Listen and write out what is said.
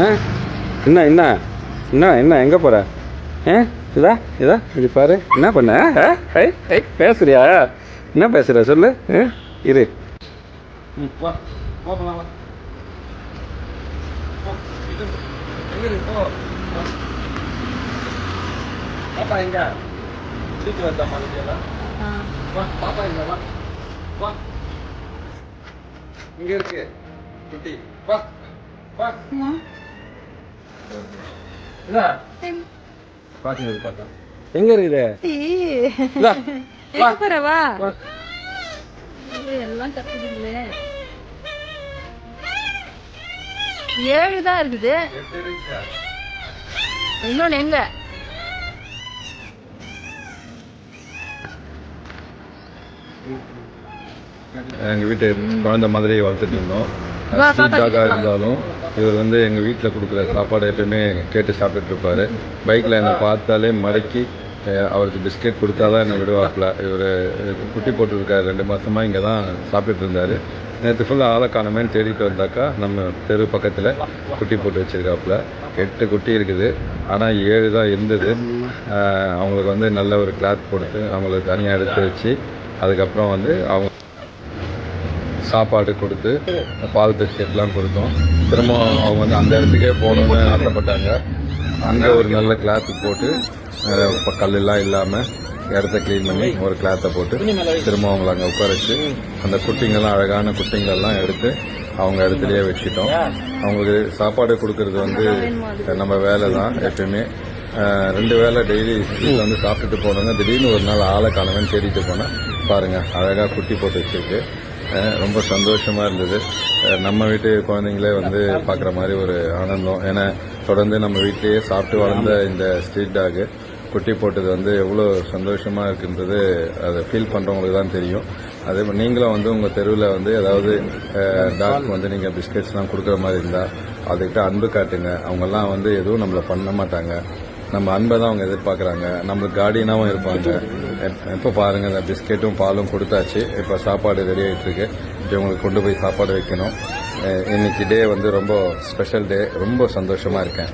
என்ன என்ன என்ன என்ன எங்கே போகிற இதா இது பாரு என்ன பண்ண பேசுறியா என்ன பேசுகிற சொல்லு இரு வா போகலாம் பாப்பா எங்க சீக்கிரம் வந்தா மாதிரியெல்லாம் வா பாப்பா எங்க வா வா இங்க இருக்கு குட்டி வா வா பாத்தா எங்க இருக்குது எல்லாம் கத்துக்குது 7 தான் இருக்குது இன்னொன்னு எங்க எங்கள் வீட்டு குழந்தை மாதிரி வளர்த்துட்டு இருந்தோம். ஸ்ட்ரீட் டாகாக இருந்தாலும் இவர் வந்து எங்கள் வீட்டில் கொடுக்குற சாப்பாடு எப்பயுமே கேட்டு சாப்பிட்டுட்டு இருப்பார். பைக்கில் என்னை பார்த்தாலே மடக்கி அவருக்கு பிஸ்கெட் கொடுத்தா தான் என்னை விடுவாப்பில். இவர் குட்டி போட்டுருக்கார் 2 மாதமாக இங்கே தான் சாப்பிட்டுட்டு இருந்தார். நேற்று ஃபுல்லாக ஆளை காணமேன்னு தேடிட்டு வந்தாக்கா நம்ம தெரு பக்கத்தில் குட்டி போட்டு வச்சுருக்காப்புல. 8 குட்டி இருக்குது, ஆனால் 7 தான் இருந்தது. அவங்களுக்கு வந்து நல்ல ஒரு கிளாத் கொடுத்து அவங்களுக்கு தனியாக எடுத்து வச்சு அதுக்கப்புறம் வந்து அவங்க சாப்பாடு கொடுத்து பால் பிஸ்கெட்லாம் கொடுத்தோம். திரும்ப அவங்க வந்து அந்த இடத்துக்கே போகணுன்னு ஆசைப்பட்டாங்க. அங்கே ஒரு நல்ல கிளாத்து போட்டு கல்லெல்லாம் இல்லாமல் இடத்த க்ளீன் பண்ணி ஒரு கிளாத்தை போட்டு திரும்ப அவங்கள அங்கே உட்கார வச்சு அந்த குட்டிங்கெல்லாம் அழகான குட்டிங்களெல்லாம் எடுத்து அவங்க இடத்துலையே வச்சுட்டோம். அவங்களுக்கு சாப்பாடு கொடுக்கறது வந்து நம்ம வேலை தான். எப்பயுமே 2 வேளை டெய்லி வந்து சாப்பிட்டுட்டு போனோங்க. திடீர்னு ஒரு நாள் ஆளை காணவன்னு தேடிட்டு போனால் பாருங்கள் அழகாக குட்டி போட்டு வச்சுருக்கு. ரொம்ப சந்தோஷமாக இருந்தது. நம்ம வீட்டு குழந்தைங்களே வந்து பார்க்குற மாதிரி ஒரு ஆனந்தம். ஏன்னா தொடர்ந்து நம்ம வீட்டிலேயே சாப்பிட்டு வளர்ந்த இந்த ஸ்ட்ரீட் டாகு குட்டி போட்டது வந்து எவ்வளோ சந்தோஷமாக இருக்குன்றது அதை ஃபீல் பண்ணுறவங்களுக்கு தான் தெரியும். அதே மாதிரி நீங்களும் வந்து உங்கள் தெருவில் வந்து ஏதாவது டாக் வந்து நீங்கள் பிஸ்கெட்ஸ்லாம் கொடுக்குற மாதிரி இருந்தால் அதுக்கிட்ட அன்பு காட்டுங்க. அவங்கெல்லாம் வந்து எதுவும் நம்மளை பண்ண மாட்டாங்க. நம்ம அன்பை தான் அவங்க எதிர்பார்க்குறாங்க. நம்மளுக்கு கார்டியனாகவும் இருப்பாங்க. இப்போ பாருங்கள் இந்த பிஸ்கெட்டும் பாலும் கொடுத்தாச்சு. இப்போ சாப்பாடு ரெடி ஆகிட்டுருக்கு. இப்போ உங்களுக்கு கொண்டு போய் சாப்பாடு வைக்கணும். இன்னைக்கு டே வந்து ரொம்ப ஸ்பெஷல் டே. ரொம்ப சந்தோஷமாக இருக்கேன்.